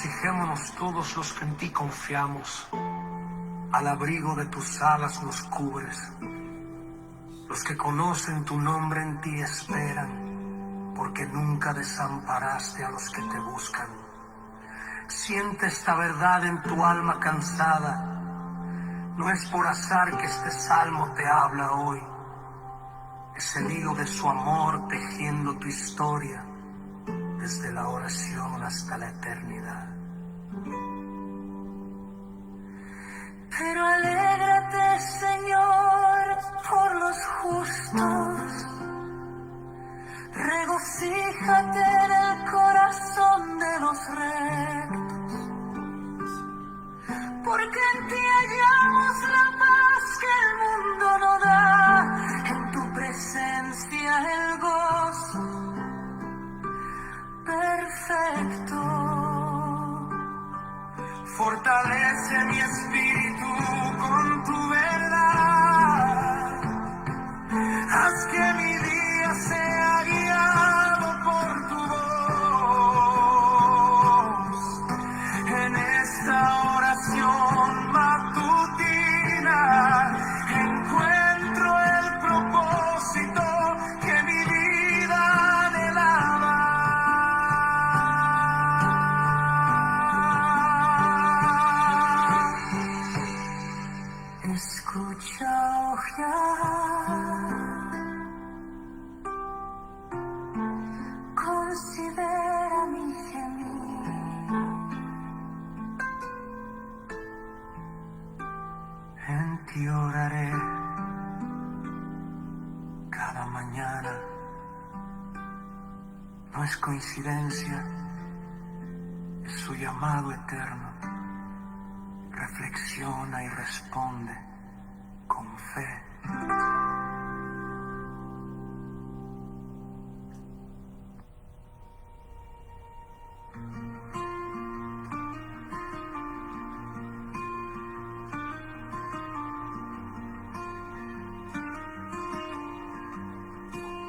regocijémonos todos los que en ti confiamos. Al abrigo de tus alas nos cubres. Los que conocen tu nombre en ti esperan, porque nunca desamparaste a los que te buscan. Siente esta verdad en tu alma cansada. No es por azar que este salmo te habla hoy. Es el hilo de su amor tejiendo tu historia, desde la oración hasta la eternidad. Pero alégrate, Señor, por los justos. Regocíjate en el corazón de los rectos, porque en ti hallamos la paz que el mundo no da. En tu presencia el gozo perfecto. Fortalece mi espíritu con tu verdad. Haz que mi día sea guiado por tu voz. En esta oración matutina encuentro el propósito que mi vida anhelaba. Escucha, oh Jehová, considera mi gemir. En ti oraré cada mañana. No es coincidencia, es su llamado eterno. Reflexiona y responde con fe.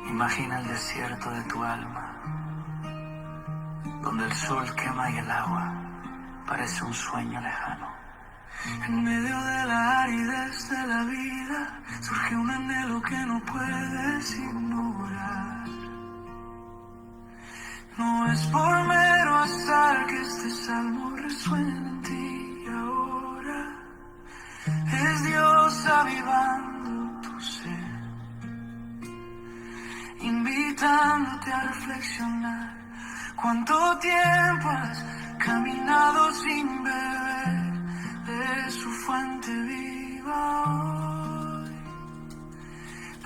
Imagina el desierto de tu alma, donde el sol quema y el agua parece un sueño lejano. En medio de la aridez de la vida surge un anhelo que no puedes ignorar. No es por mero azar que este salmo resuena en ti ahora. Es Dios avivando tu ser, invitándote a reflexionar. ¿Cuánto tiempo has caminado sin beber de su fuente viva hoy?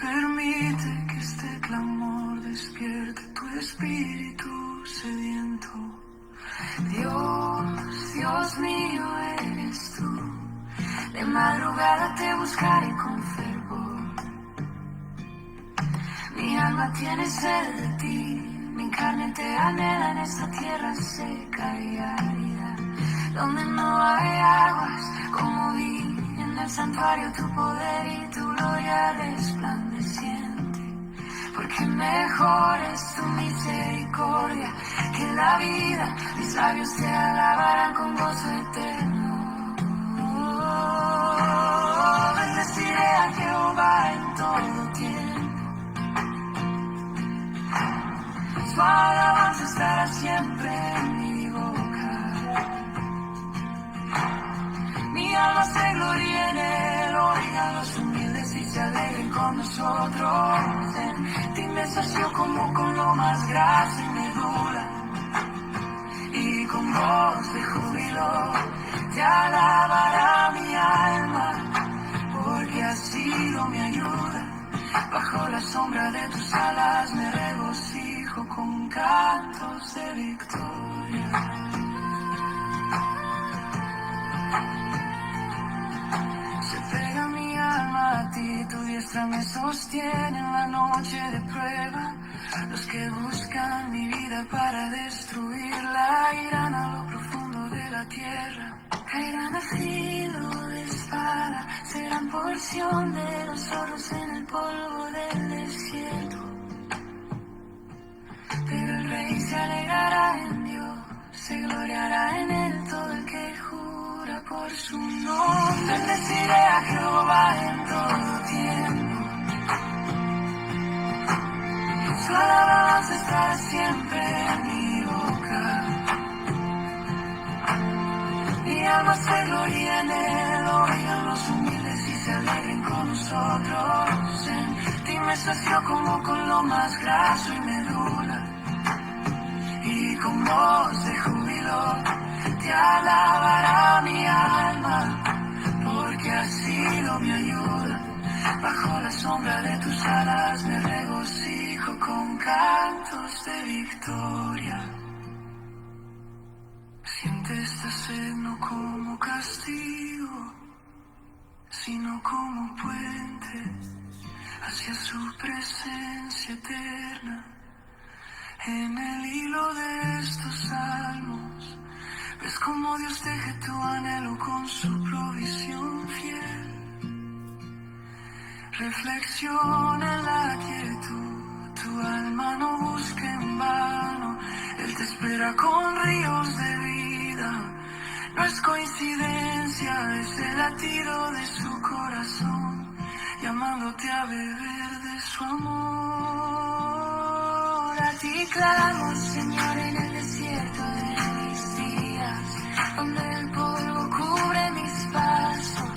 Permite que este clamor despierte tu espíritu sediento. Dios, Dios mío eres tú. De madrugada te buscaré con fervor. Mi alma tiene sed de ti, mi carne te anhela en esta tierra seca y árida, donde no hay aguas, como vi en el santuario tu poder y tu gloria resplandeciente. Porque mejor es tu misericordia que la vida, mis labios te alabarán con gozo eterno. Bendeciré a Jehová en todo tiempo, su alabanza estará siempre en mi boca. Mi alma se gloria en él, oigan los humildes y se alegren con nosotros. En ti me sació como con lo más graso y medula, y con voz de júbilo te alabará mi alma, porque has sido mi ayuda. Bajo la sombra de tus alas me regocijo con cantos de victoria. Se pega mi alma a ti, tu diestra me sostiene en la noche de prueba. Los que buscan mi vida para destruirla irán a lo profundo de la tierra. Caerán a filo de espada, serán porción de los zorros en el polvo del desierto. Pero el rey se alegrará en Dios, se gloriará en él. Bendeciré a Jehová en todo tiempo. Su alabanza estará siempre en mi boca. Mi alma se gloria en él, oigan los humildes y se alegren con nosotros. En ti me sació como con lo más graso y medula. Y con voz de júbilo te alabará mi alma, porque has sido mi ayuda. Bajo la sombra de tus alas me regocijo con cantos de victoria. Siente esta sed no como castigo, sino como puente hacia su presencia eterna. En el hilo de estos salmos ves cómo Dios teje tu anhelo con su provisión fiel. Reflexiona en la quietud, tu alma no busque en vano. Él te espera con ríos de vida. No es coincidencia, es el latido de su corazón, llamándote a beber de su amor. A ti clamo, Señor, en el desierto de mis días, donde el polvo cubre mis pasos.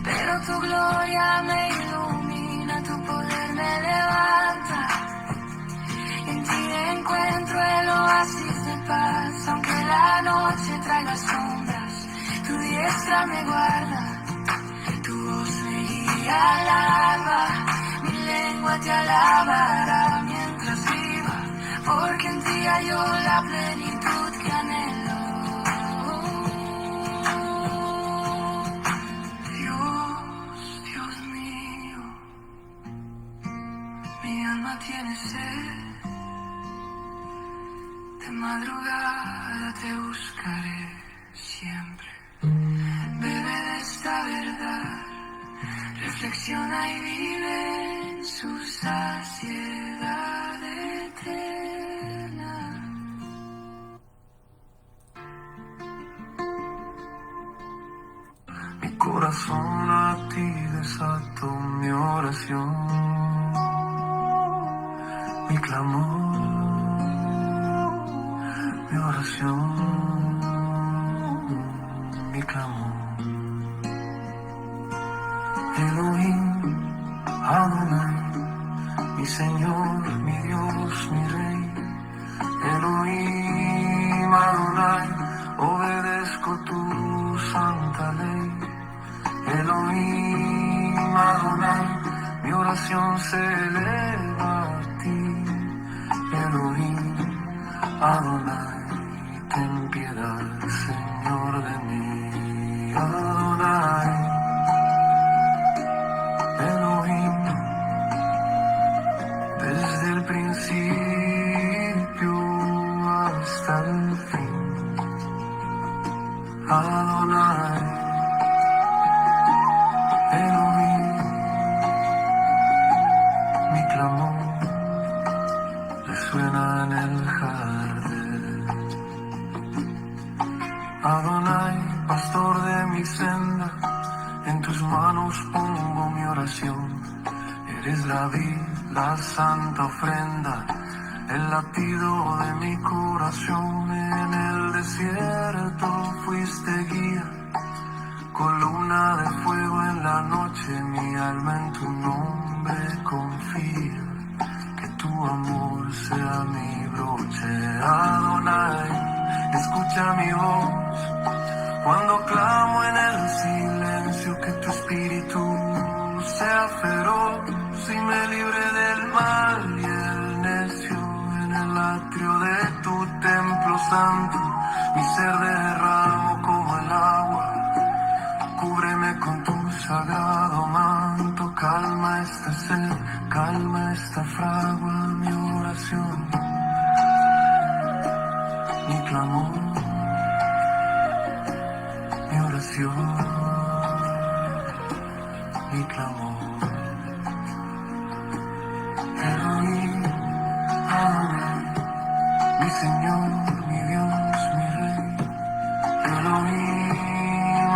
Pero tu gloria me ilumina, tu poder me levanta. En ti encuentro el oasis de paz, aunque la noche traiga sombras, tu diestra me guarda, tu voz me guía al alba, mi lengua te alabará mientras viva, porque en ti hallo la plenitud que anhelo. Dios mío, mi alma tiene sed. De madrugada te buscaré siempre. Bebe de esta verdad, reflexiona y vive en su saciedad eterna. Mi corazón a ti desato mi oración, mi clamor. Mi oración, mi clamor. Elohim, Adonai, mi Señor, mi Dios, mi Rey. Elohim, Adonai, obedezco tu santa ley. Elohim, Adonai, mi oración se eleva a ti. Elohim, Adonai, ten piedad, Señor, de mí. Adonai, Elohim, desde el principio hasta el fin. Adonai, Elohim, mi clamor resuena en el jardín. Adonai, pastor de mi senda, en tus manos pongo mi oración. Eres la vid, la santa ofrenda, el latido de mi corazón. En el desierto fuiste guía, columna de fuego en la noche. Mi alma en tu nombre confía, que tu amor sea mi broche. Adonai, escucha mi voz cuando clamo en el silencio, que tu espíritu sea feroz y me libre del mal y el necio. En el atrio de tu templo santo, mi ser derramo como el agua. Cúbreme con tu sagrado manto, calma esta sed, calma esta fragua, mi oración, mi clamor, mi oración, mi clamor. Elohim, Adonai, mi Señor, mi Dios, mi Rey. Elohim,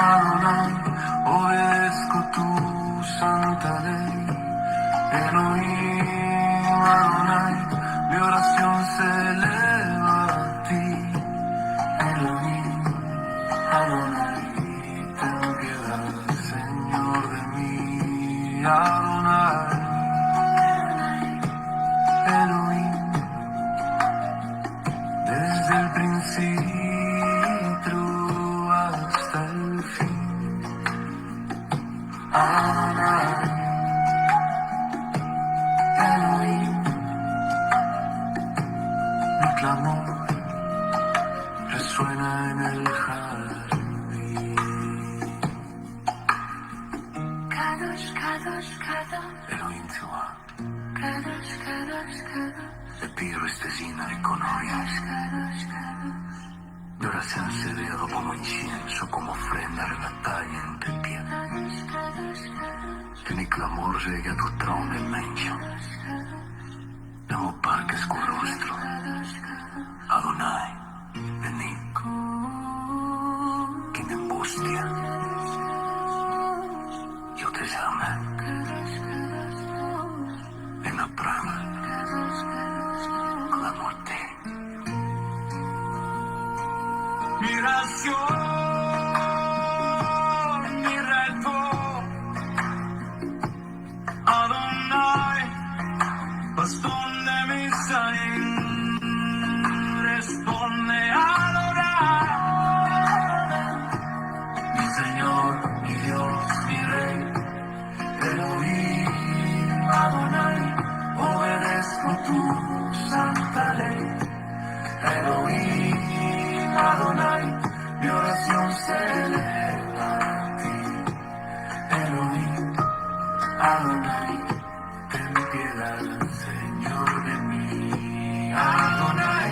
desde el principio hasta el fin. Adonai, Elohim, mi clamor resuena en el jardín. Kadosh, Kadosh, Kadosh, Elohim Tzuah, Kadosh, Kadosh, Kadosh, Epiro Estesina de Conoria. Kadosh, Kadosh. Mi oración se eleva como incienso, como ofrenda de batalla ante el pie. Que mi clamor llegue a tu trono inmenso. Demo parques con rostro. Adonai, venid. Que en angustia yo te llame. En la prueba, clamo a ti. Mi ración, mi reto, Adonai, bastón de mi sangre, responde a adorar. Mi Señor, mi Dios, mi Rey, Elohim, Adonai, obedezco tu santa ley. Elohim, Adonai, mi oración se eleva a ti. Elohim, Adonai, ten piedad, Señor de mí. Adonai,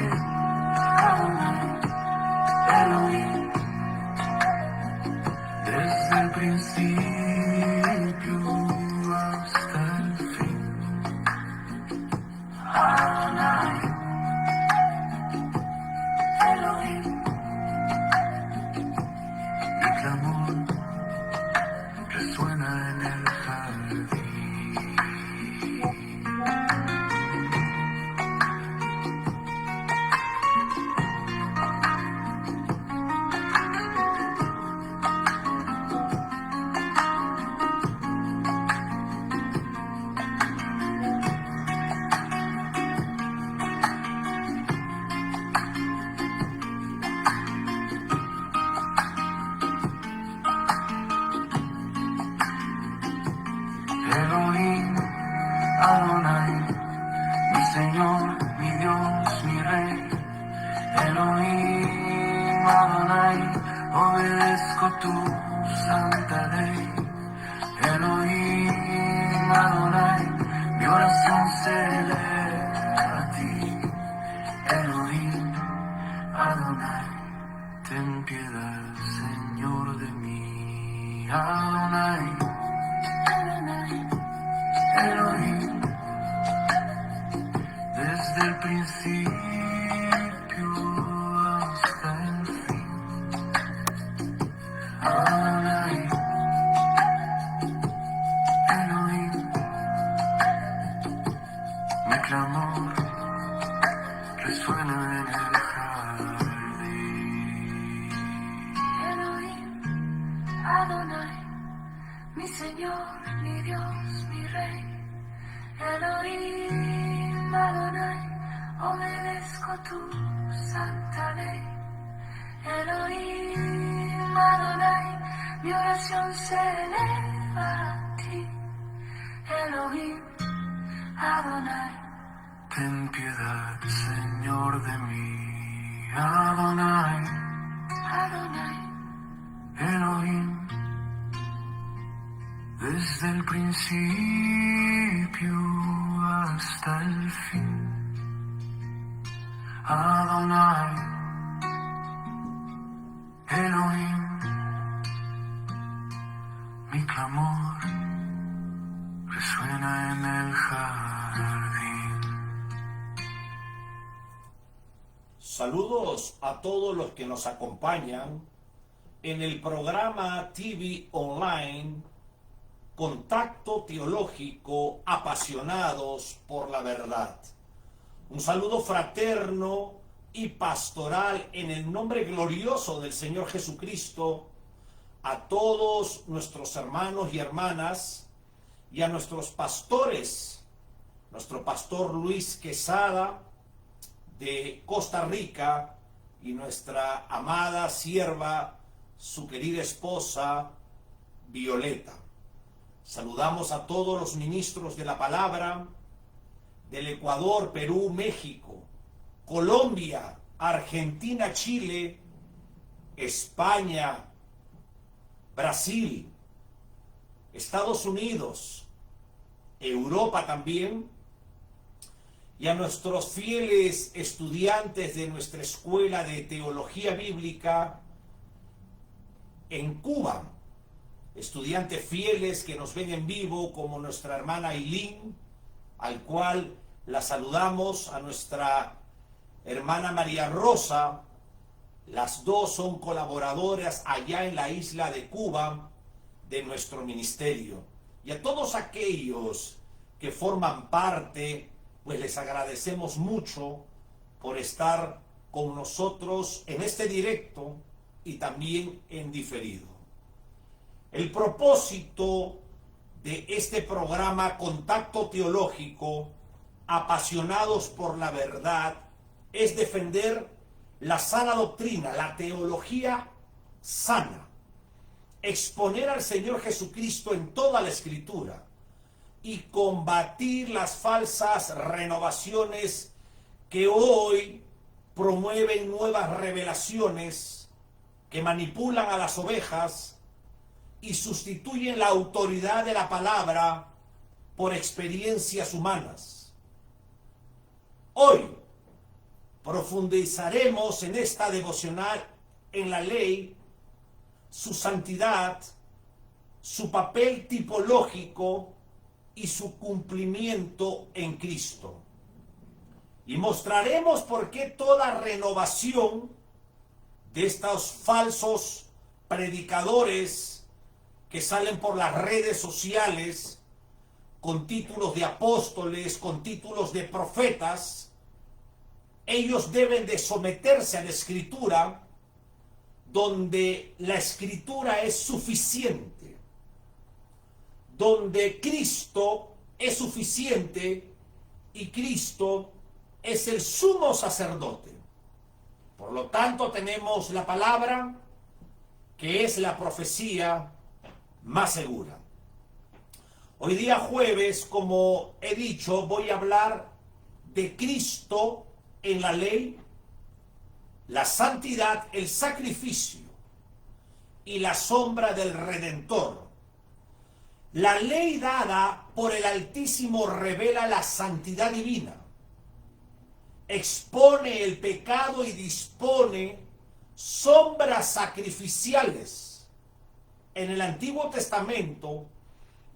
Adonai, Elohim, desde el principio hasta el fin. Adonai, Elohim, mi clamor resuena en el jardín. Elohim, Adonai, mi Señor, mi Dios, mi Rey. Elohim, Adonai, obedezco tu santa ley. Elohim, Adonai, mi oración se eleva a ti. Elohim, Adonai, ten piedad, Señor de mí. Adonai, Elohim, desde el principio hasta el fin. Adonai, Elohim, mi clamor resuena en el jardín. Elohim, Adonai, mi Señor, mi Dios, mi Rey. Elohim, Adonai, obedezco tu santa ley. Elohim, Adonai, mi oración se eleva a ti. Elohim, Adonai, Ten piedad, Señor, de mí. Adonai, Adonai, Elohim, desde el principio hasta el fin. Adonai, Elohim, mi clamor resuena en el jardín. Saludos a todos los que nos acompañan en el programa TV Online Contacto Teológico Apasionados por la Verdad. Un saludo fraterno y pastoral en el nombre glorioso del Señor Jesucristo a todos nuestros hermanos y hermanas y a nuestros pastores, nuestro pastor Luis Quesada de Costa Rica y nuestra amada sierva, su querida esposa, Violeta. Saludamos a todos los ministros de la palabra del Ecuador, Perú, México, Colombia, Argentina, Chile, España, Brasil, Estados Unidos, Europa también, y a nuestros fieles estudiantes de nuestra escuela de teología bíblica en Cuba, estudiantes fieles que nos ven en vivo, como nuestra hermana Ailín, al cual la saludamos, a nuestra hermana María Rosa. Las dos son colaboradoras allá en la isla de Cuba de nuestro ministerio. Y a todos aquellos que forman parte, pues les agradecemos mucho por estar con nosotros en este directo y también en diferido. El propósito de este programa Contacto Teológico, apasionados por la verdad, es defender la sana doctrina, la teología sana, exponer al Señor Jesucristo en toda la Escritura y combatir las falsas renovaciones que hoy promueven nuevas revelaciones que manipulan a las ovejas y sustituyen la autoridad de la palabra por experiencias humanas. Hoy profundizaremos en esta devocional en la ley, su santidad, su papel tipológico y su cumplimiento en Cristo. Y mostraremos por qué toda renovación de estos falsos predicadores que salen por las redes sociales con títulos de apóstoles, con títulos de profetas, ellos deben de someterse a la Escritura, donde la Escritura es suficiente, donde Cristo es suficiente y Cristo es el sumo sacerdote. Por lo tanto, tenemos la palabra, que es la profecía más segura. Hoy día jueves, como he dicho, voy a hablar de Cristo en la ley, la santidad, el sacrificio y la sombra del Redentor. La ley dada por el Altísimo revela la santidad divina, expone el pecado y dispone sombras sacrificiales en el Antiguo Testamento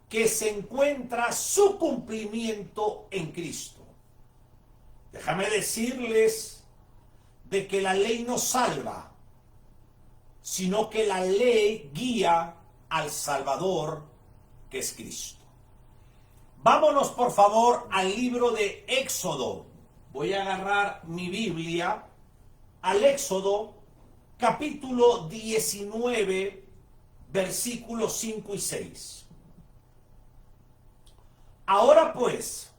que se encuentra su cumplimiento en Cristo. Déjame decirles de que la ley no salva, sino que la ley guía al Salvador, que es Cristo. Vámonos por favor al libro de Éxodo. Voy a agarrar mi Biblia al Éxodo, capítulo 19, versículos 5 y 6. Ahora pues,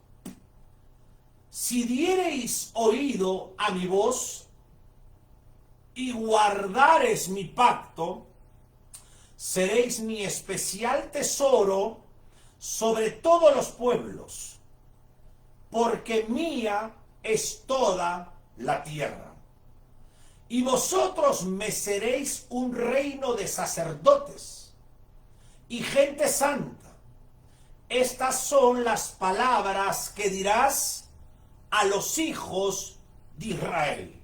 si diereis oído a mi voz y guardareis mi pacto, seréis mi especial tesoro sobre todos los pueblos, porque mía es toda la tierra. Y vosotros me seréis un reino de sacerdotes y gente santa. Estas son las palabras que dirás a los hijos de Israel.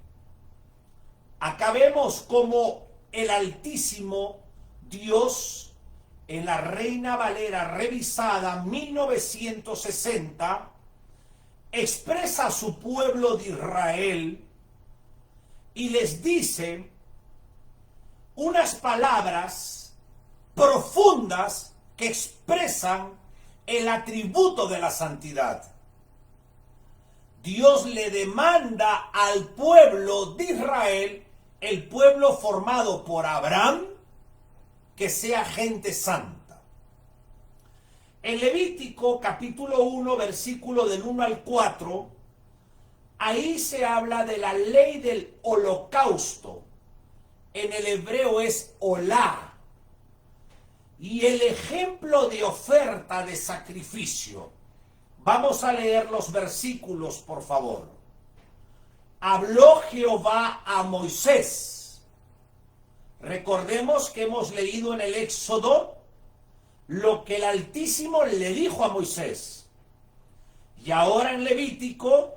Acá vemos como el Altísimo Dios, en la Reina Valera revisada 1960, expresa a su pueblo de Israel y les dice unas palabras profundas que expresan el atributo de la santidad. Dios le demanda al pueblo de Israel, el pueblo formado por Abraham, que sea gente santa. En Levítico capítulo 1, versículo del 1 al 4, Ahí se habla de la ley del holocausto. En el hebreo es olá. Y el ejemplo de oferta de sacrificio. Vamos a leer los versículos, por favor. Habló Jehová a Moisés. Recordemos que hemos leído en el Éxodo lo que el Altísimo le dijo a Moisés. Y ahora en Levítico,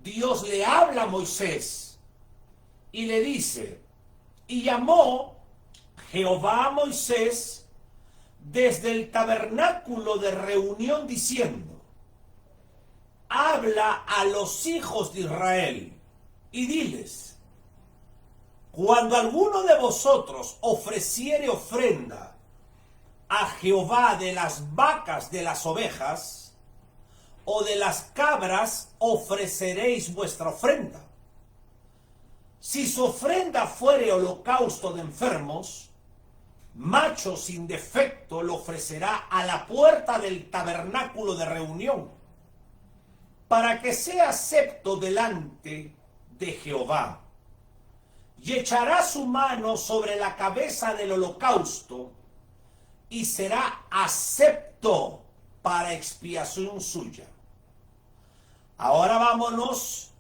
Dios le habla a Moisés y le dice, y llamó Jehová a Moisés desde el tabernáculo de reunión diciendo, habla a los hijos de Israel y diles, cuando alguno de vosotros ofreciere ofrenda a Jehová de las vacas de las ovejas o de las cabras, ofreceréis vuestra ofrenda. Si su ofrenda fuere holocausto de enfermos, macho sin defecto lo ofrecerá a la puerta del tabernáculo de reunión, para que sea acepto delante de Jehová. Y echará su mano sobre la cabeza del holocausto, y será acepto para expiación suya. Ahora vámonos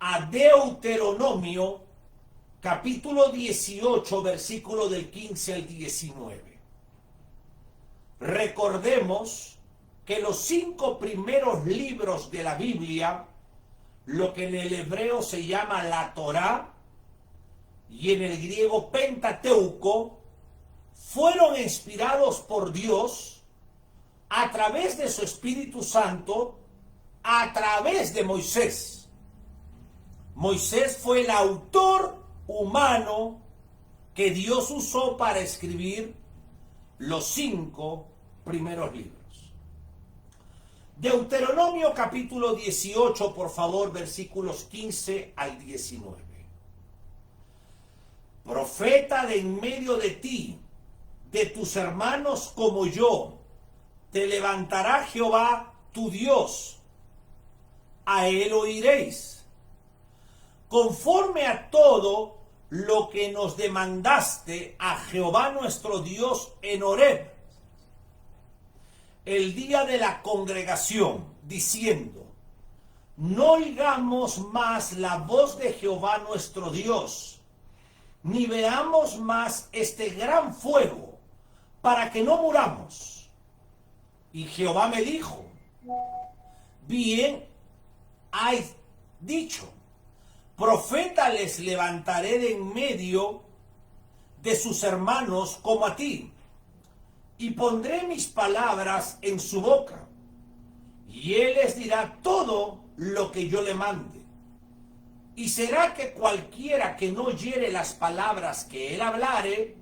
a Deuteronomio, capítulo 18, versículo del 15 al 19. Recordemos que los 5 primeros libros de la Biblia, lo que en el hebreo se llama la Torá, y en el griego Pentateuco, fueron inspirados por Dios a través de su Espíritu Santo, a través de Moisés. Moisés fue el autor humano que Dios usó para escribir los 5 primeros libros. Deuteronomio capítulo 18, por favor, versículos 15 al 19. Profeta de en medio de ti, de tus hermanos como yo, te levantará Jehová tu Dios, a él oiréis, conforme a todo lo que nos demandaste a Jehová nuestro Dios en Horeb, el día de la congregación, diciendo, no oigamos más la voz de Jehová nuestro Dios, ni veamos más este gran fuego, para que no muramos. Y Jehová me dijo, bien has dicho, profeta les levantaré de en medio de sus hermanos como a ti, y pondré mis palabras en su boca, y él les dirá todo lo que yo le mande. Y será que cualquiera que no oyere las palabras que él hablare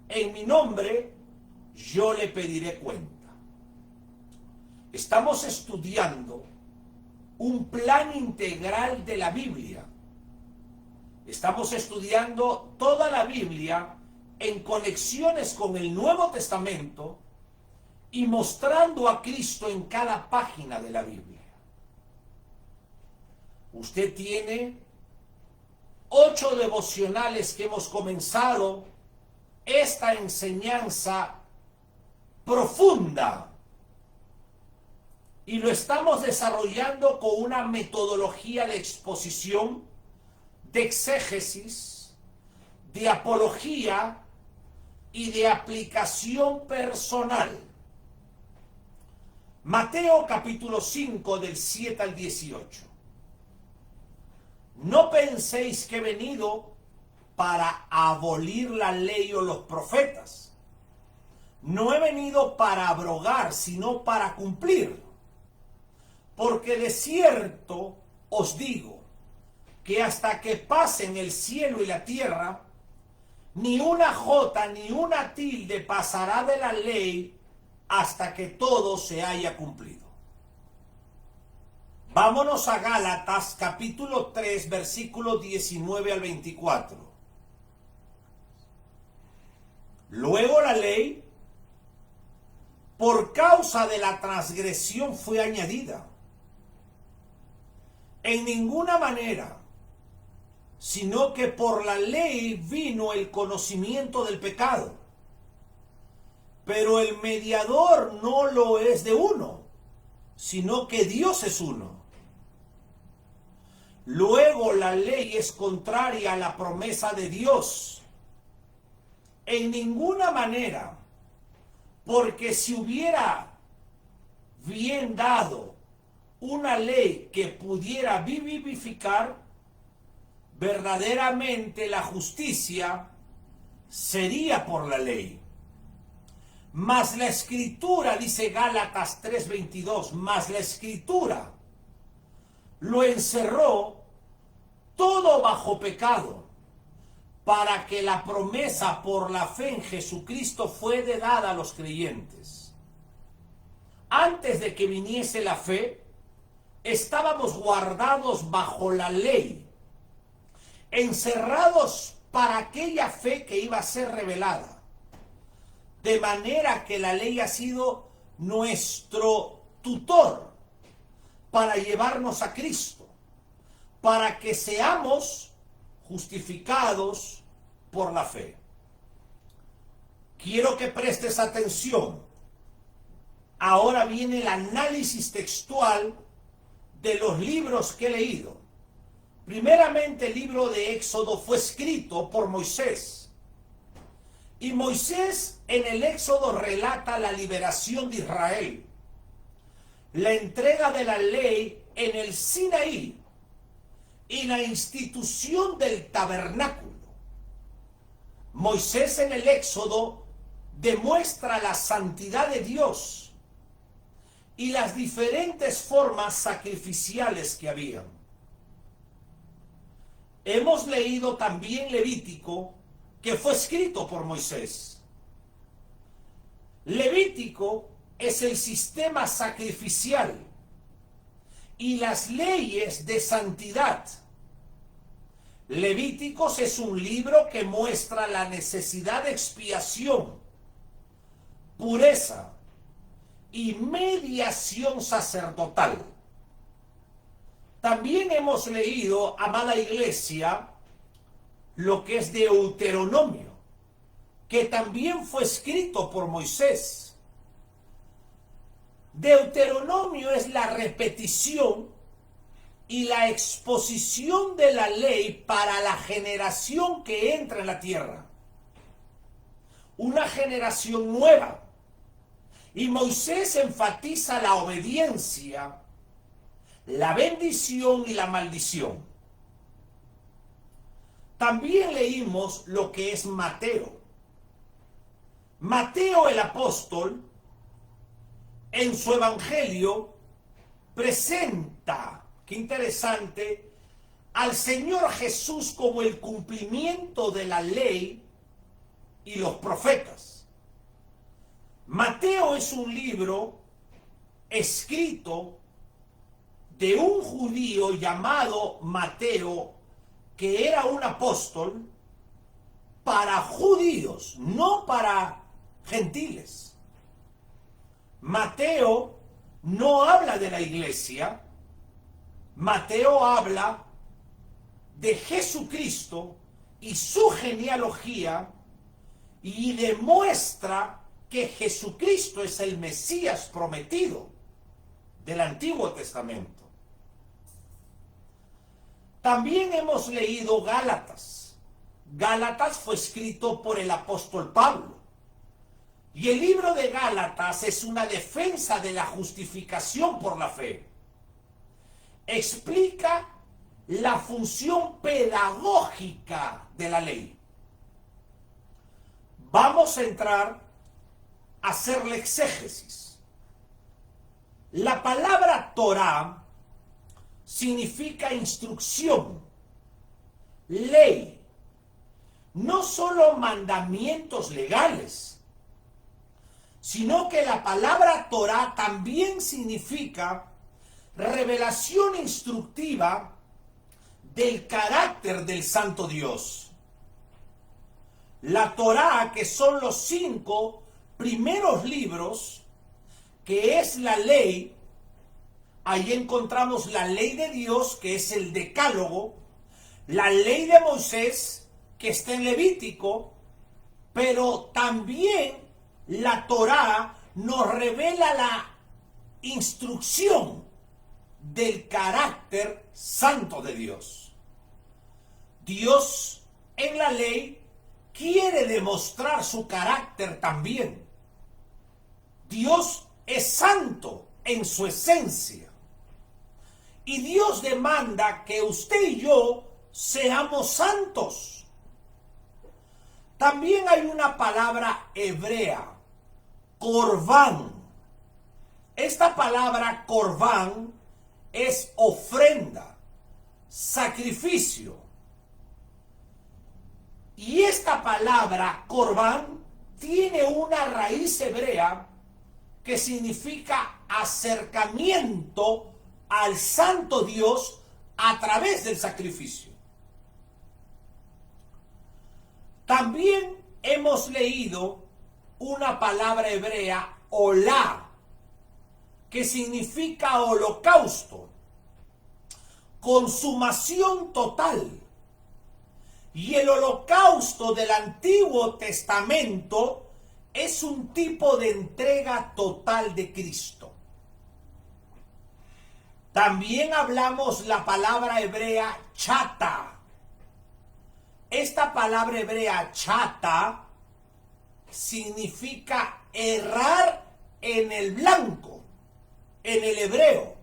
en mi nombre, yo le pediré cuenta. Estamos estudiando un plan integral de la Biblia. Estamos estudiando toda la Biblia en conexiones con el Nuevo Testamento y mostrando a Cristo en cada página de la Biblia. Usted tiene 8 devocionales que hemos comenzado esta enseñanza profunda y lo estamos desarrollando con una metodología de exposición, de exégesis, de apología y de aplicación personal. Mateo capítulo 5 del 7 al 18. No penséis que he venido para abolir la ley o los profetas. No he venido para abrogar, sino para cumplir. Porque de cierto os digo que hasta que pasen el cielo y la tierra, ni una jota ni una tilde pasará de la ley hasta que todo se haya cumplido. Vámonos a Gálatas capítulo 3, versículos 19 al 24. Luego la ley, por causa de la transgresión, fue añadida, En ninguna manera, sino que por la ley vino el conocimiento del pecado. Pero el mediador no lo es de uno, sino que Dios es uno. Luego la ley es contraria a la promesa de Dios. En ninguna manera, porque si hubiera bien dado una ley que pudiera vivificar, verdaderamente la justicia sería por la ley. Mas la Escritura, dice Gálatas 3:22, mas la Escritura lo encerró todo bajo pecado, para que la promesa por la fe en Jesucristo fuere dada a los creyentes. Antes de que viniese la fe, estábamos guardados bajo la ley, encerrados para aquella fe que iba a ser revelada. De manera que la ley ha sido nuestro tutor para llevarnos a Cristo, para que seamos justificados por la fe. Quiero que prestes atención. Ahora viene el análisis textual de los libros que he leído. Primeramente, el libro de Éxodo fue escrito por Moisés. Y Moisés en el Éxodo relata la liberación de Israel, la entrega de la ley en el Sinaí y la institución del tabernáculo. Moisés en el Éxodo demuestra la santidad de Dios y las diferentes formas sacrificiales que habían. Hemos leído también Levítico, que fue escrito por Moisés. Levítico es el sistema sacrificial y las leyes de santidad. Levíticos es un libro que muestra la necesidad de expiación, pureza y mediación sacerdotal. También hemos leído, amada iglesia, lo que es Deuteronomio, que también fue escrito por Moisés. Deuteronomio es la repetición y la exposición de la ley para la generación que entra en la tierra. Una generación nueva. Y Moisés enfatiza la obediencia, la bendición y la maldición. También leímos lo que es Mateo. Mateo el apóstol, en su evangelio, presenta, qué interesante, al Señor Jesús como el cumplimiento de la ley y los profetas. Mateo es un libro escrito de un judío llamado Mateo, que era un apóstol para judíos, no para gentiles. Mateo no habla de la iglesia, Mateo habla de Jesucristo y su genealogía y demuestra que Jesucristo es el Mesías prometido del Antiguo Testamento. También hemos leído Gálatas. Gálatas fue escrito por el apóstol Pablo. Y el libro de Gálatas es una defensa de la justificación por la fe. Explica la función pedagógica de la ley. Vamos a entrar a hacer la exégesis. La palabra Torah significa instrucción, ley, no solo mandamientos legales, sino que la palabra Torah también significa revelación instructiva del carácter del Santo Dios. La Torah, que son los 5 primeros libros, que es la ley, Ahí encontramos la ley de Dios, que es el Decálogo, la ley de Moisés, que está en Levítico, pero también la Torá nos revela la instrucción del carácter santo de Dios. Dios en la ley quiere demostrar su carácter también. Dios es santo en su esencia. Y Dios demanda que usted y yo seamos santos. También hay una palabra hebrea, corbán. Esta palabra corbán es ofrenda, sacrificio. Y esta palabra corbán tiene una raíz hebrea que significa acercamiento al santo Dios a través del sacrificio. También hemos leído una palabra hebrea, olá, que significa holocausto, consumación total. Y el holocausto del Antiguo Testamento es un tipo de entrega total de Cristo. También hablamos la palabra hebrea chata. Esta palabra hebrea chata significa errar en el blanco, en el hebreo,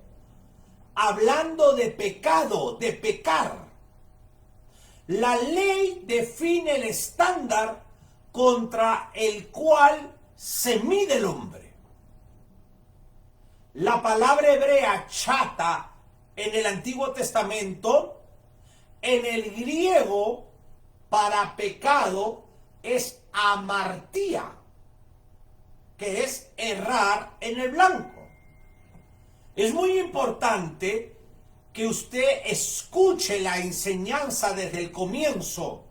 hablando de pecado, de pecar. La ley define el estándar contra el cual se mide el hombre. La palabra hebrea chata en el Antiguo Testamento, en el griego para pecado es amartía, que es errar en el blanco. Es muy importante que usted escuche la enseñanza desde el comienzo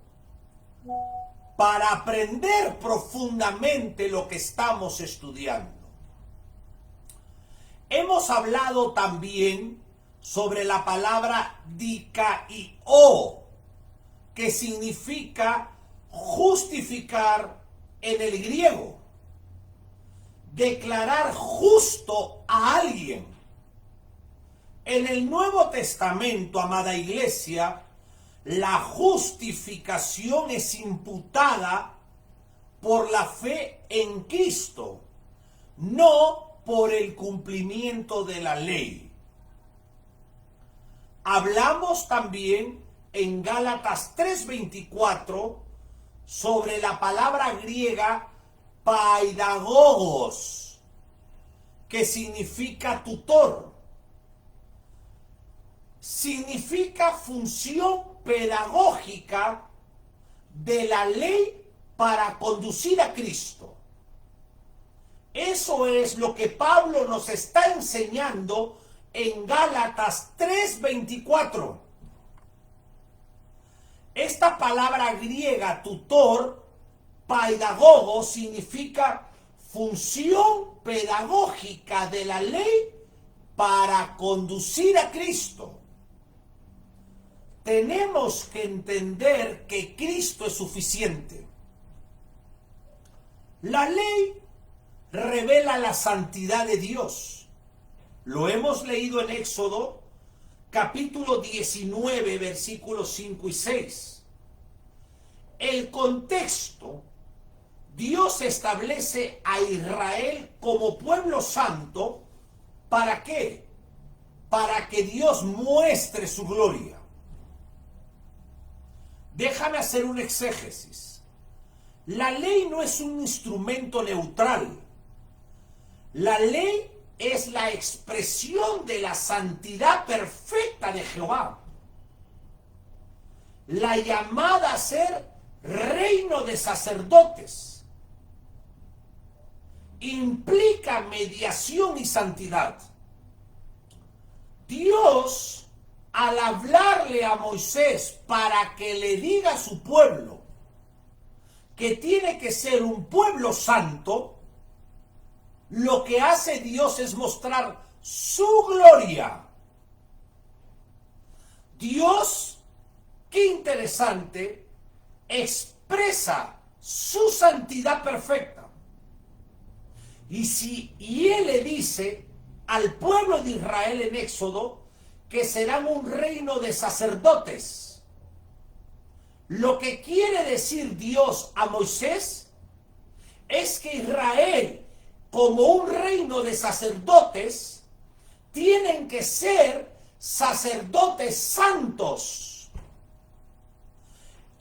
para aprender profundamente lo que estamos estudiando. Hemos hablado también sobre la palabra dikaio, que significa justificar en el griego, declarar justo a alguien. En el Nuevo Testamento, amada iglesia, la justificación es imputada por la fe en Cristo, no por el cumplimiento de la ley. Hablamos también en Gálatas 3:24 sobre la palabra griega paidagogos, que significa tutor. Significa función pedagógica de la ley para conducir a Cristo. Eso es lo que Pablo nos está enseñando en Gálatas 3:24. Esta palabra griega tutor, paidagogo, significa función pedagógica de la ley para conducir a Cristo. Tenemos que entender que Cristo es suficiente. La ley revela la santidad de Dios. Lo hemos leído en Éxodo, capítulo 19, versículos 5 y 6. El contexto, Dios establece a Israel como pueblo santo. ¿Para qué? Para que Dios muestre su gloria. Déjame hacer un exégesis. La ley no es un instrumento neutral. La ley es la expresión de la santidad perfecta de Jehová. La llamada a ser reino de sacerdotes implica mediación y santidad. Dios, al hablarle a Moisés para que le diga a su pueblo que tiene que ser un pueblo santo, lo que hace Dios es mostrar su gloria. Dios, qué interesante, expresa su santidad perfecta. Y Él le dice al pueblo de Israel en Éxodo que serán un reino de sacerdotes. Lo que quiere decir Dios a Moisés es que Israel, como un reino de sacerdotes, tienen que ser sacerdotes santos.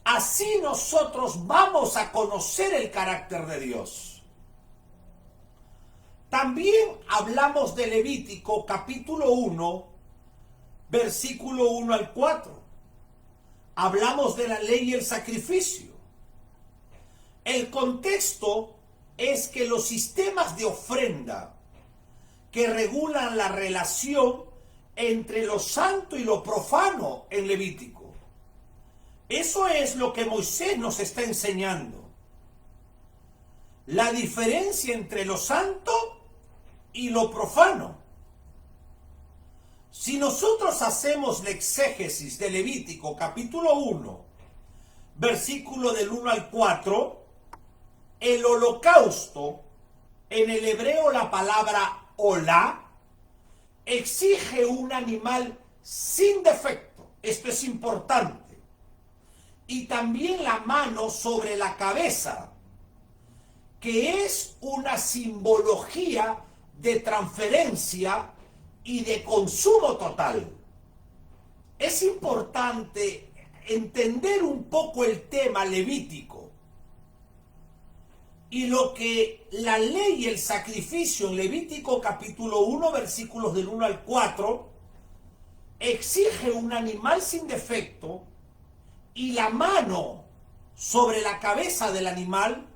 Así nosotros vamos a conocer el carácter de Dios. También hablamos de Levítico capítulo 1, versículo 1 al 4. Hablamos de la ley y el sacrificio. El contexto es que los sistemas de ofrenda que regulan la relación entre lo santo y lo profano en Levítico. Eso es lo que Moisés nos está enseñando. La diferencia entre lo santo y lo profano. Si nosotros hacemos la exégesis de Levítico capítulo 1, versículo del 1 al 4, el holocausto, en el hebreo la palabra olá, exige un animal sin defecto. Esto es importante. Y también la mano sobre la cabeza, que es una simbología de transferencia y de consumo total. Es importante entender un poco el tema levítico y lo que la ley y el sacrificio en Levítico capítulo 1, versículos del 1 al 4, exige un animal sin defecto y la mano sobre la cabeza del animal,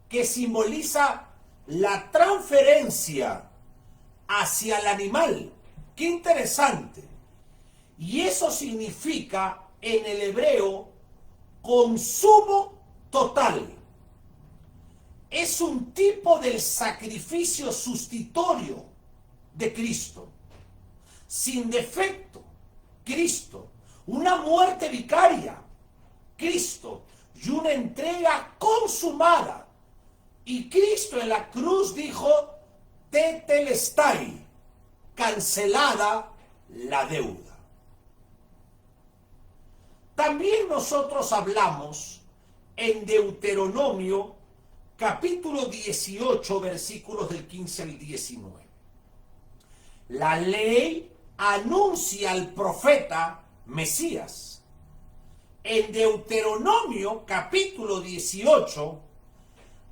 que simboliza la transferencia hacia el animal. ¡Qué interesante! Y eso significa en el hebreo consumo total. Es un tipo del sacrificio sustitutorio de Cristo. Sin defecto, Cristo. Una muerte vicaria, Cristo. Y una entrega consumada. Y Cristo en la cruz dijo, tetelestai, cancelada la deuda. También nosotros hablamos en Deuteronomio capítulo 18, versículos del 15 al 19. La ley anuncia al profeta Mesías. En Deuteronomio capítulo 18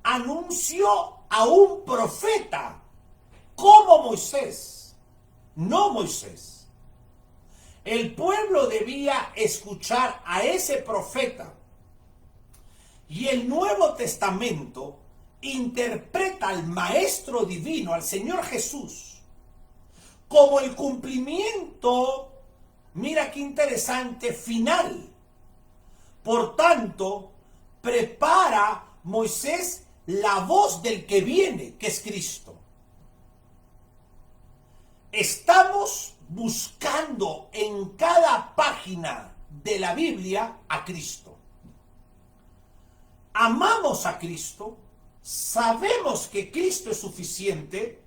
anunció a un profeta como Moisés, no Moisés. El pueblo debía escuchar a ese profeta. Y el Nuevo Testamento interpreta al Maestro Divino, al Señor Jesús, como el cumplimiento, mira qué interesante, final. Por tanto, prepara Moisés la voz del que viene, que es Cristo. Estamos buscando en cada página de la Biblia a Cristo. Amamos a Cristo, sabemos que Cristo es suficiente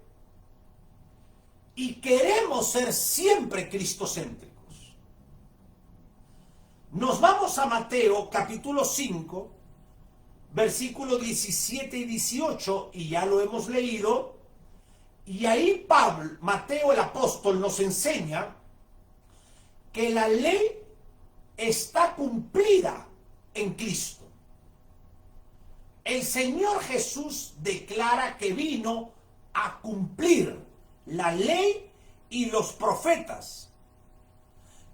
y queremos ser siempre cristocéntricos. Nos vamos a Mateo capítulo 5, versículos 17 y 18, y ya lo hemos leído, y ahí Mateo el apóstol nos enseña que la ley está cumplida en Cristo. El Señor Jesús declara que vino a cumplir la ley y los profetas.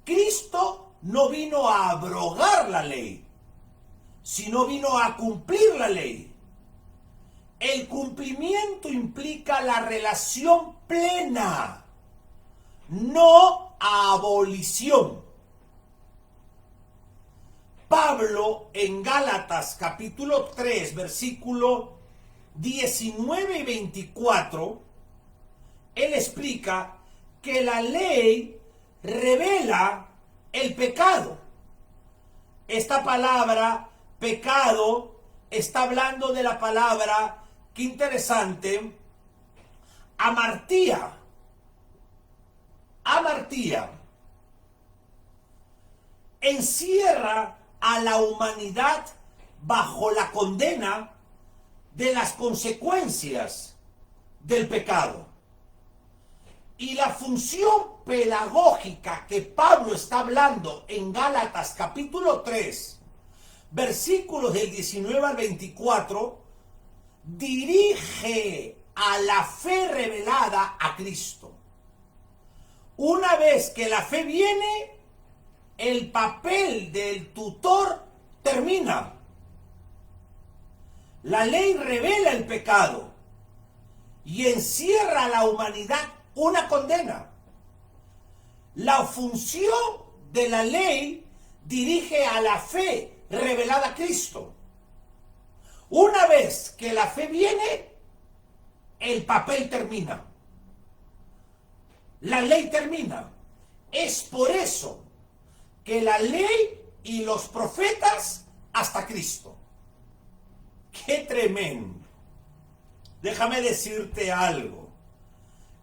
Cristo no vino a abrogar la ley, sino vino a cumplir la ley. El cumplimiento implica la relación plena, no abolición. Pablo en Gálatas capítulo 3, versículo 19 y 24, él explica que la ley revela el pecado. Esta palabra pecado está hablando de la palabra, qué interesante, amartía. Amartía encierra a la humanidad bajo la condena de las consecuencias del pecado. Y la función pedagógica que Pablo está hablando en Gálatas capítulo 3, versículos del 19 al 24, dirige a la fe revelada a Cristo. Una vez que la fe viene, el papel del tutor termina. La ley revela el pecado y encierra a la humanidad una condena. La función de la ley dirige a la fe revelada a Cristo. Una vez que la fe viene, el papel termina. La ley termina. Es por eso que la ley y los profetas hasta Cristo. ¡Qué tremendo! Déjame decirte algo.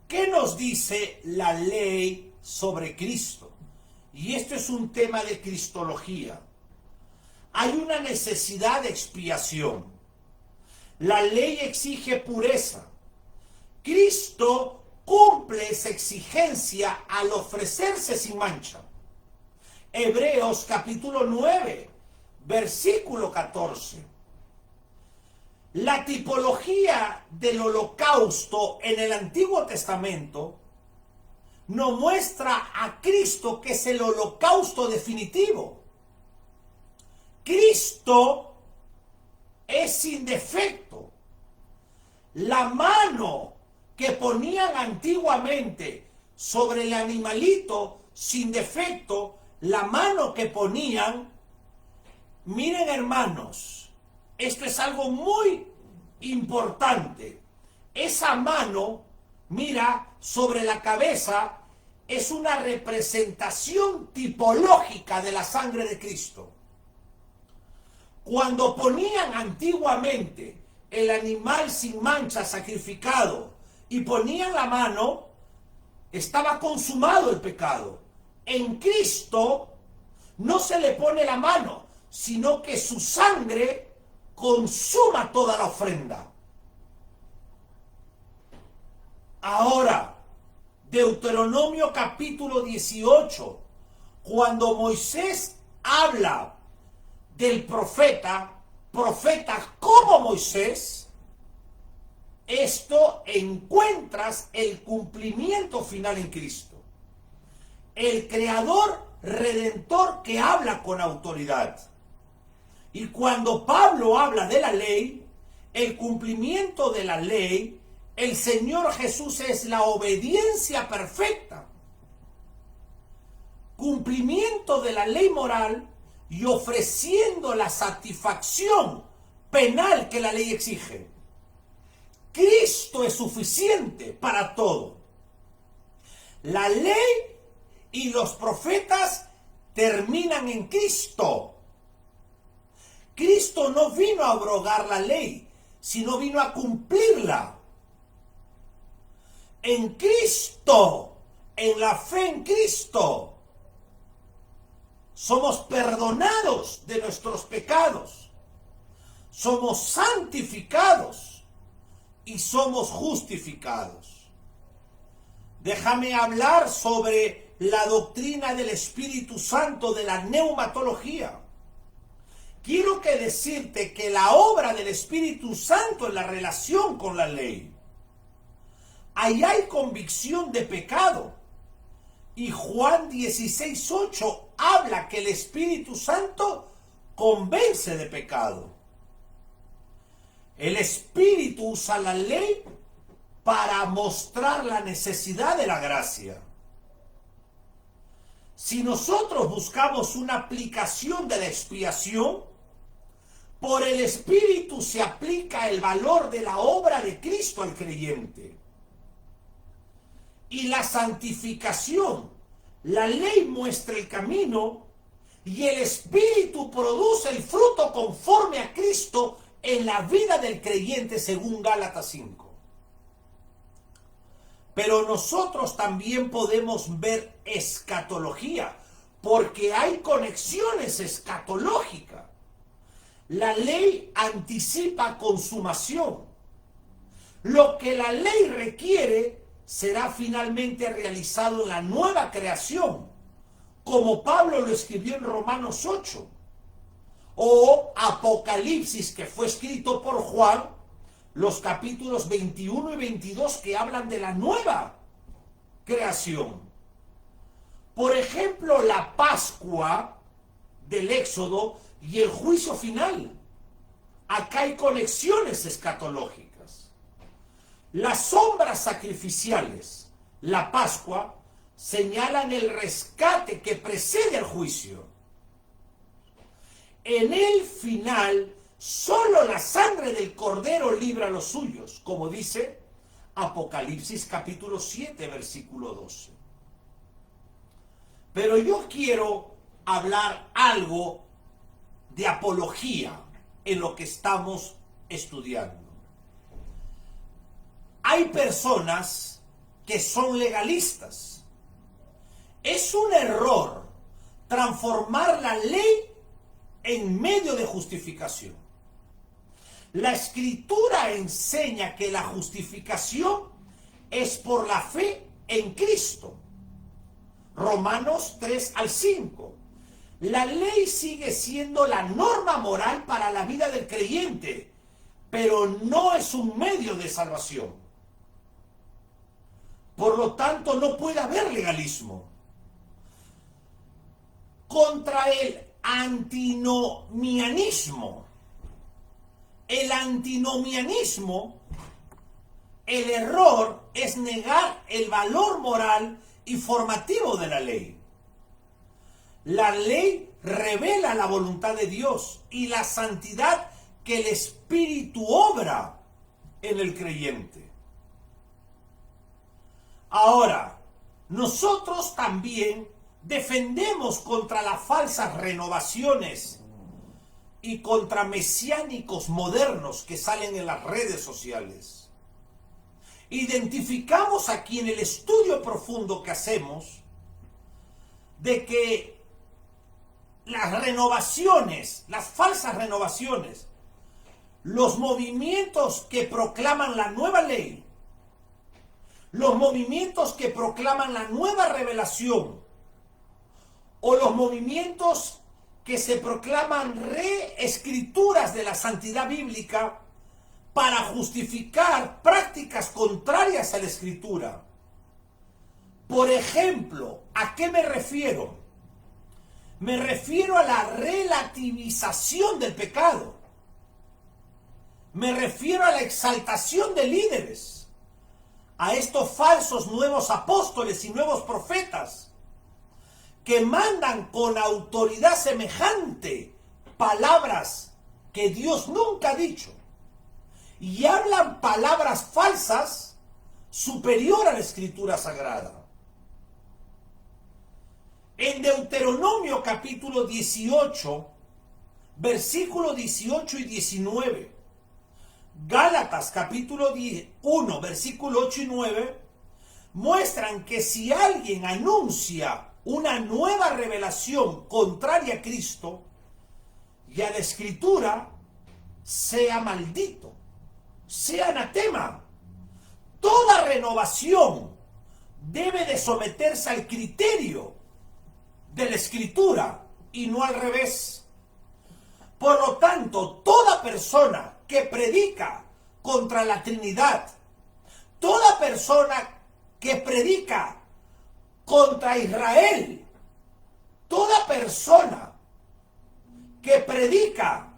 ¿Qué nos dice la ley sobre Cristo? Y esto es un tema de cristología. Hay una necesidad de expiación. La ley exige pureza. Cristo cumple esa exigencia al ofrecerse sin mancha. Hebreos capítulo 9, versículo 14. La tipología del holocausto en el Antiguo Testamento nos muestra a Cristo, que es el holocausto definitivo. Cristo es sin defecto. La mano que ponían antiguamente sobre el animalito sin defecto, la mano que ponían, miren hermanos, esto es algo muy importante. Esa mano, mira, sobre la cabeza, es una representación tipológica de la sangre de Cristo. Cuando ponían antiguamente el animal sin mancha sacrificado y ponían la mano, estaba consumado el pecado. En Cristo no se le pone la mano, sino que su sangre consuma toda la ofrenda. Ahora, Deuteronomio capítulo 18, cuando Moisés habla del profeta como Moisés, esto encuentras el cumplimiento final en Cristo. El creador redentor que habla con autoridad. Y cuando Pablo habla de la ley, el cumplimiento de la ley, el Señor Jesús es la obediencia perfecta. Cumplimiento de la ley moral y ofreciendo la satisfacción penal que la ley exige. Cristo es suficiente para todo. La ley y los profetas terminan en Cristo. Cristo no vino a abrogar la ley, sino vino a cumplirla. En Cristo, en la fe en Cristo, somos perdonados de nuestros pecados, somos santificados y somos justificados. Déjame hablar sobre la doctrina del Espíritu Santo, de la neumatología. Quiero decirte que la obra del Espíritu Santo en la relación con la ley, ahí hay convicción de pecado. Y Juan 16:8 habla que el Espíritu Santo convence de pecado. El Espíritu usa la ley para mostrar la necesidad de la gracia. Si nosotros buscamos una aplicación de la expiación, por el Espíritu se aplica el valor de la obra de Cristo al creyente. y la santificación. La ley muestra el camino y el Espíritu produce el fruto conforme a Cristo en la vida del creyente según Gálatas 5. Pero nosotros también podemos ver escatología, porque hay conexiones escatológicas. La ley anticipa consumación. Lo que la ley requiere será finalmente realizado en la nueva creación, como Pablo lo escribió en Romanos 8, o Apocalipsis, que fue escrito por Juan, los capítulos 21 y 22 que hablan de la nueva creación. Por ejemplo, la Pascua del Éxodo y el juicio final. Acá hay conexiones escatológicas. Las sombras sacrificiales, la Pascua, señalan el rescate que precede el juicio. En el final, solo la sangre del Cordero libra a los suyos, como dice Apocalipsis capítulo 7, versículo 12. Pero yo quiero hablar algo de apología en lo que estamos estudiando. Hay personas que son legalistas. Es un error transformar la ley en medio de justificación. La Escritura enseña que la justificación es por la fe en Cristo. Romanos 3 al 5. La ley sigue siendo la norma moral para la vida del creyente, pero no es un medio de salvación. Por lo tanto, no puede haber legalismo. Contra el antinomianismo. El antinomianismo, el error es negar el valor moral y formativo de la ley. La ley revela la voluntad de Dios y la santidad que el Espíritu obra en el creyente. Ahora, nosotros también defendemos contra las falsas renovaciones y contra mesiánicos modernos que salen en las redes sociales. Identificamos aquí en el estudio profundo que hacemos de que las renovaciones, las falsas renovaciones, los movimientos que proclaman la nueva ley, los movimientos que proclaman la nueva revelación, o los movimientos que se proclaman reescrituras de la santidad bíblica para justificar prácticas contrarias a la Escritura. Por ejemplo, ¿a qué me refiero? Me refiero a la relativización del pecado. Me refiero a la exaltación de líderes, a estos falsos nuevos apóstoles y nuevos profetas que mandan con autoridad semejante palabras que Dios nunca ha dicho y hablan palabras falsas superior a la Escritura Sagrada. En Deuteronomio capítulo 18, versículos 18 y 19, Gálatas capítulo 1, versículo 8 y 9, muestran que si alguien anuncia una nueva revelación contraria a Cristo y a la Escritura, sea maldito, sea anatema. Toda renovación debe de someterse al criterio de la Escritura y no al revés. Por lo tanto, toda persona que predica contra la Trinidad, toda persona que predica contra Israel, toda persona que predica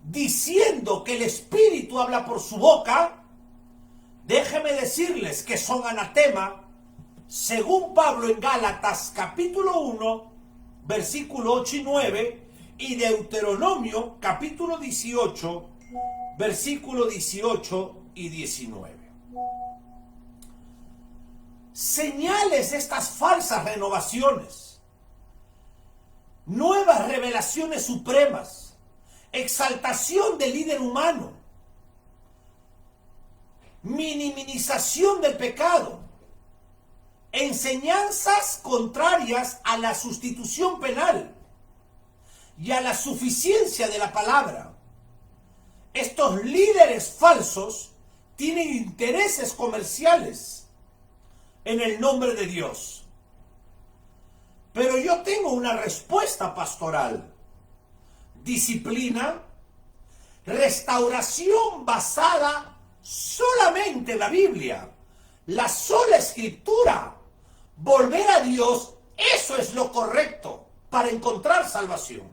diciendo que el Espíritu habla por su boca, déjeme decirles que son anatema, según Pablo en Gálatas capítulo 1, versículo 8 y 9, y Deuteronomio capítulo 18, versículo 18 y 19. señales de estas falsas renovaciones, nuevas revelaciones supremas, exaltación del líder humano, minimización del pecado, enseñanzas contrarias a la sustitución penal y a la suficiencia de la palabra. Estos líderes falsos tienen intereses comerciales en el nombre de Dios. Pero yo tengo una respuesta pastoral: disciplina, restauración basada solamente en la Biblia, la sola escritura, volver a Dios. Eso es lo correcto para encontrar salvación.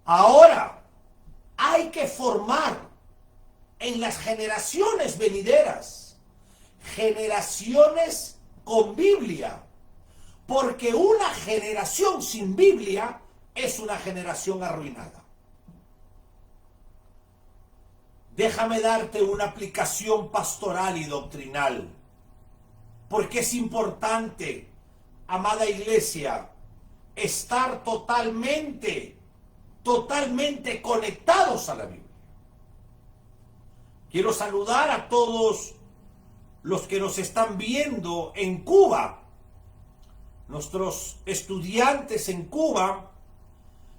Ahora, hay que formar en las generaciones venideras generaciones con Biblia, porque una generación sin Biblia es una generación arruinada. Déjame darte una aplicación pastoral y doctrinal, porque es importante, amada iglesia, estar totalmente conectados a la Biblia. Quiero saludar a todos los que nos están viendo en Cuba, nuestros estudiantes en Cuba,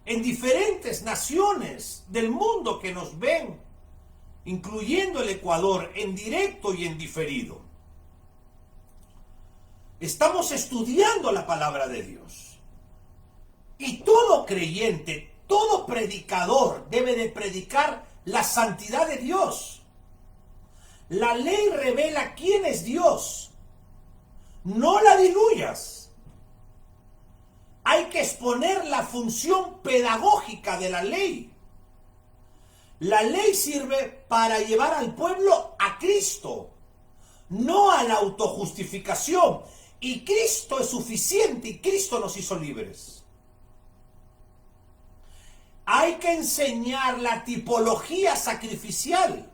en diferentes naciones del mundo que nos ven, incluyendo el Ecuador, en directo y en diferido. Estamos estudiando la palabra de Dios. Y todo creyente, todo predicador debe de predicar la santidad de Dios. La ley revela quién es Dios. No la diluyas. Hay que exponer la función pedagógica de la ley. La ley sirve para llevar al pueblo a Cristo, no a la autojustificación. Y Cristo es suficiente y Cristo nos hizo libres. Hay que enseñar la tipología sacrificial.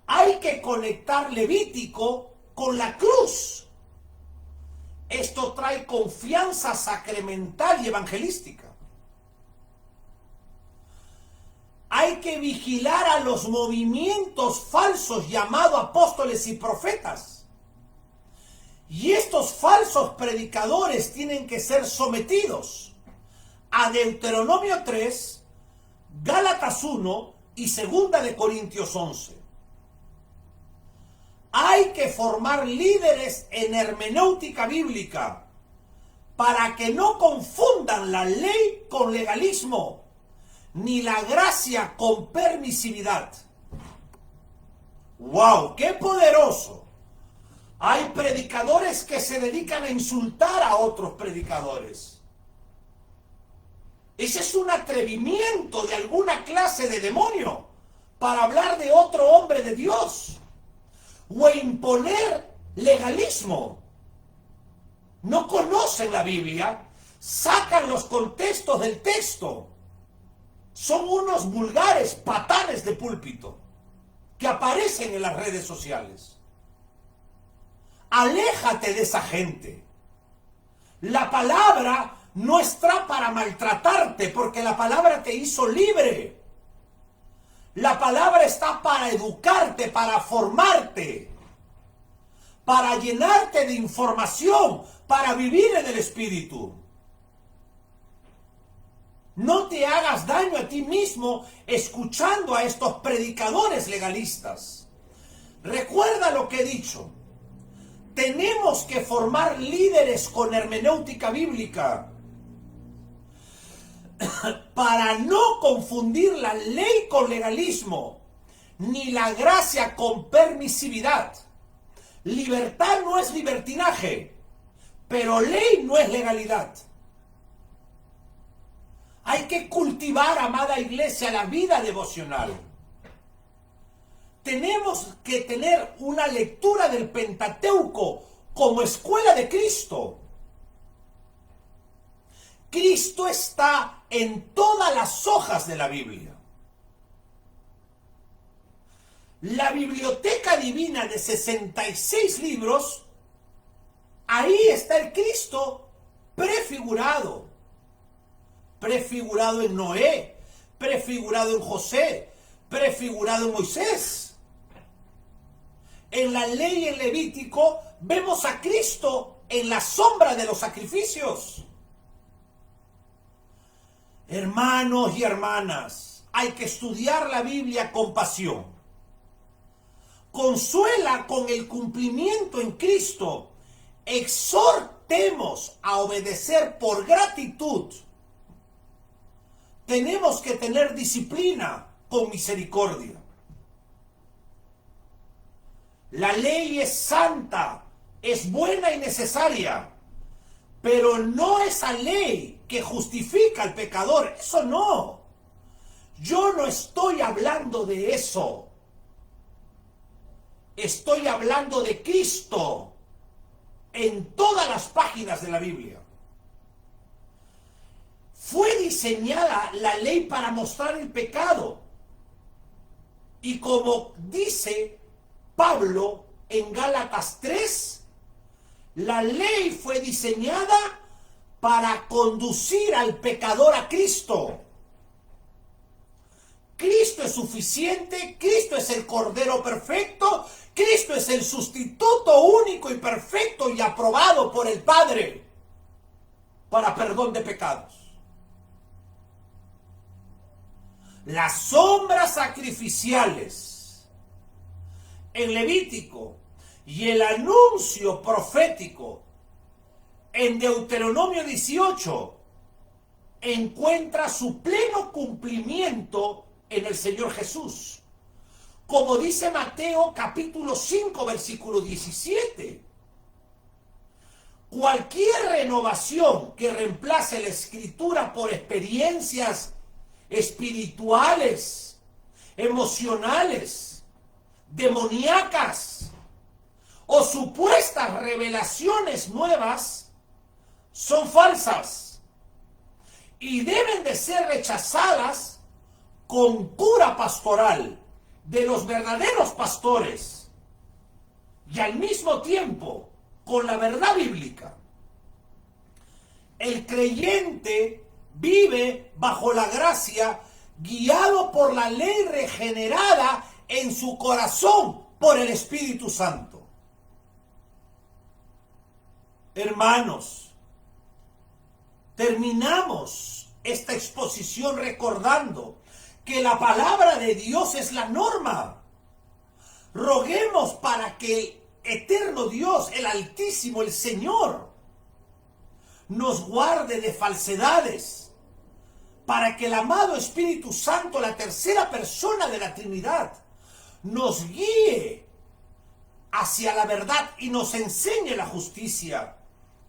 Hay que conectar Levítico con la cruz. Esto trae confianza sacramental y evangelística. Hay que vigilar a los movimientos falsos llamados apóstoles y profetas. Y estos falsos predicadores tienen que ser sometidos a Deuteronomio 3, Gálatas 1 y 2 de Corintios 11. Hay que formar líderes en hermenéutica bíblica para que no confundan la ley con legalismo, ni la gracia con permisividad. ¡Wow! ¡Qué poderoso! Hay predicadores que se dedican a insultar a otros predicadores. Ese es un atrevimiento de alguna clase de demonio para hablar de otro hombre de Dios o imponer legalismo. No conocen la Biblia, sacan los contextos del texto. Son unos vulgares patanes de púlpito que aparecen en las redes sociales. Aléjate de esa gente. La palabra no está para maltratarte, porque la palabra te hizo libre. La palabra está para educarte, para formarte, para llenarte de información, para vivir en el Espíritu. No te hagas daño a ti mismo escuchando a estos predicadores legalistas. Recuerda lo que he dicho. Tenemos que formar líderes con hermenéutica bíblica para no confundir la ley con legalismo, ni la gracia con permisividad. Libertad no es libertinaje, pero ley no es legalidad. Hay que cultivar, amada iglesia, la vida devocional. Tenemos que tener una lectura del Pentateuco como escuela de Cristo. Cristo está en todas las hojas de la Biblia. la biblioteca divina de 66 libros, ahí está el Cristo prefigurado. Prefigurado en Noé, prefigurado en José, prefigurado en Moisés. En la ley en Levítico vemos a Cristo en la sombra de los sacrificios. Hermanos y hermanas, hay que estudiar la Biblia con pasión. Consuela con el cumplimiento en Cristo. Exhortemos a obedecer por gratitud. Tenemos que tener disciplina con misericordia. La ley es santa, es buena y necesaria, pero no esa ley que justifica al pecador. Eso no. Yo no estoy hablando de eso. Estoy hablando de Cristo en todas las páginas de la Biblia. Fue diseñada la ley para mostrar el pecado. Y como dice Pablo en Gálatas 3, la ley fue diseñada para conducir al pecador a Cristo. Cristo es suficiente, Cristo es el Cordero perfecto, Cristo es el sustituto único y perfecto y aprobado por el Padre para perdón de pecados. Las sombras sacrificiales en Levítico y el anuncio profético en Deuteronomio 18 encuentra su pleno cumplimiento en el Señor Jesús. Como dice Mateo capítulo 5 versículo 17. Cualquier renovación que reemplace la escritura por experiencias espirituales, emocionales, demoníacas o supuestas revelaciones nuevas son falsas y deben de ser rechazadas con cura pastoral de los verdaderos pastores y al mismo tiempo con la verdad bíblica. El creyente vive bajo la gracia, guiado por la ley regenerada en su corazón por el Espíritu Santo. Hermanos, terminamos esta exposición recordando que la palabra de Dios es la norma. Roguemos para que el eterno Dios, el Altísimo, el Señor, nos guarde de falsedades, para que el amado Espíritu Santo, la tercera persona de la Trinidad, nos guíe hacia la verdad y nos enseñe la justicia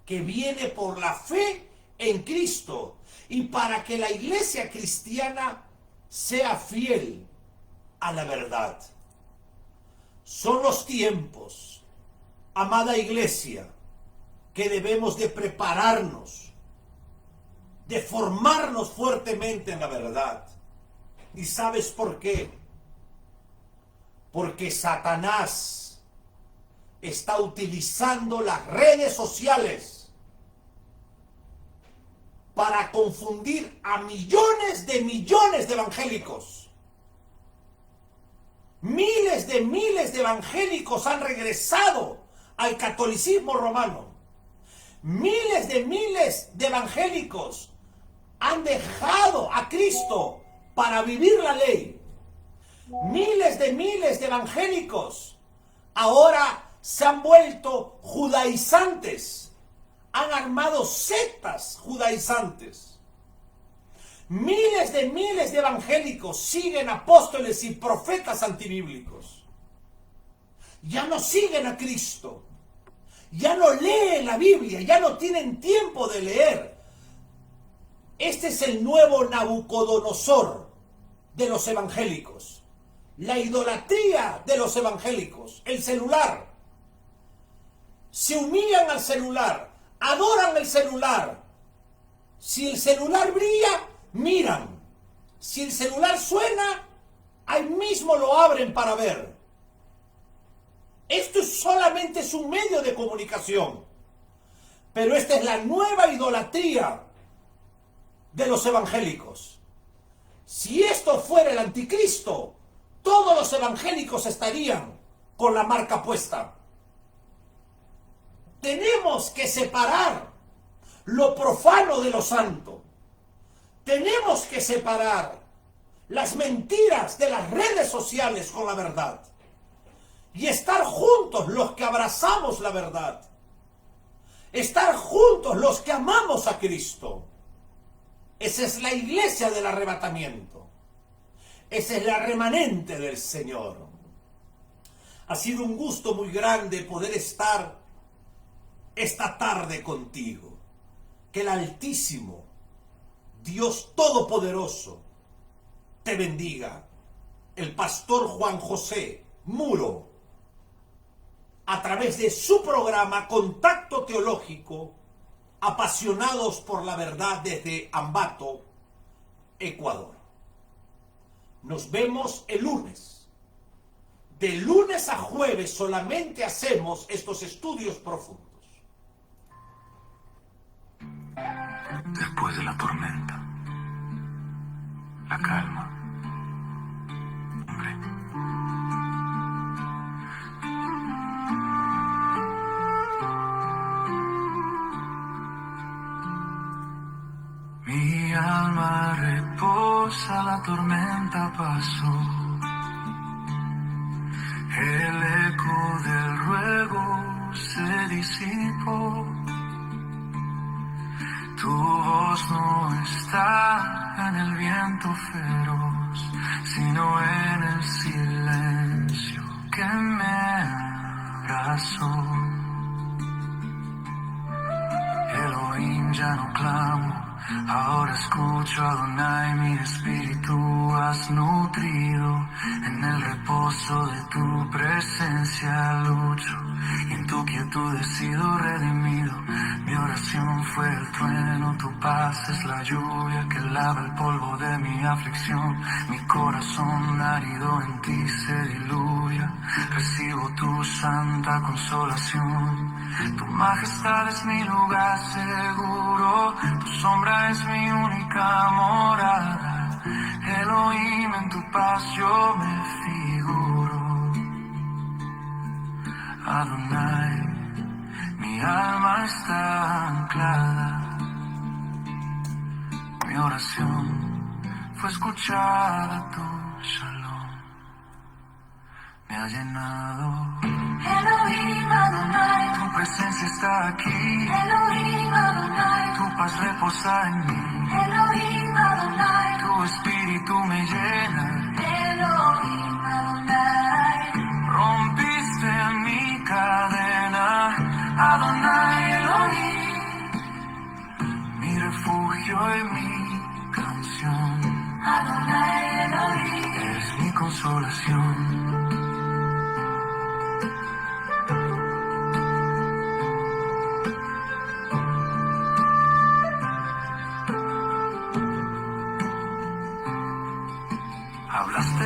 que viene por la fe en Cristo, y para que la iglesia cristiana sea fiel a la verdad. Son los tiempos, amada iglesia, que debemos de prepararnos, de formarnos fuertemente en la verdad. ¿Y sabes por qué? Porque Satanás está utilizando las redes sociales para confundir a millones de evangélicos. Miles de evangélicos han regresado al catolicismo romano. Miles de evangélicos han dejado a Cristo para vivir la ley. Miles de evangélicos ahora se han vuelto judaizantes. Han armado sectas judaizantes. Miles de evangélicos siguen apóstoles y profetas antibíblicos. Ya no siguen a Cristo. Ya no leen la Biblia. Ya no tienen tiempo de leer. Este es el nuevo Nabucodonosor de los evangélicos. La idolatría de los evangélicos. El celular. Se humillan al celular. Adoran el celular. Si el celular brilla, miran. Si el celular suena, ahí mismo lo abren para ver. Esto solamente es un medio de comunicación. Pero esta es la nueva idolatría de los evangélicos. Si esto fuera el anticristo, todos los evangélicos estarían con la marca puesta. Tenemos que separar lo profano de lo santo. Tenemos que separar las mentiras de las redes sociales con la verdad. Y estar juntos los que abrazamos la verdad. Estar juntos los que amamos a Cristo. Esa es la iglesia del arrebatamiento. Esa es la remanente del Señor. Ha sido un gusto muy grande poder estar esta tarde contigo. Que el Altísimo, Dios Todopoderoso, te bendiga. El pastor Juan José Muro, a través de su programa Contacto Teológico, apasionados por la verdad desde Ambato, Ecuador. Nos vemos el lunes. De lunes a jueves solamente hacemos estos estudios profundos. Después de la tormenta, la calma. Hombre. Mi alma reposa, la tormenta pasó. El eco del ruego se disipó. Tu voz no está en el viento feroz, sino en el silencio que me abrazó. Elohim, ya no clamo, ahora escucho a Adonai, mi espíritu has nutrido. En el reposo de tu presencia lucho, y en tu quietud he sido redimido. Mi oración fue el trueno, tu paz es la lluvia que lava el polvo de mi aflicción. Mi corazón árido en ti se diluvia, recibo tu santa consolación. Tu majestad es mi lugar seguro, tu sombra es mi única morada. Elohim, en tu paz yo me figuro. Adonai, mi alma está anclada. Mi oración fue escuchada, tu shalom me ha llenado. Elohim Adonai, Tu presencia está aquí. Elohim Adonai, Tu paz reposa en mí. Elohim Adonai, Tu espíritu me llena. Elohim Adonai, Rompiste mi cadena. Adonai Elohim, mi refugio y mi canción. Adonai Elohim, Eres mi consolación. Hablaste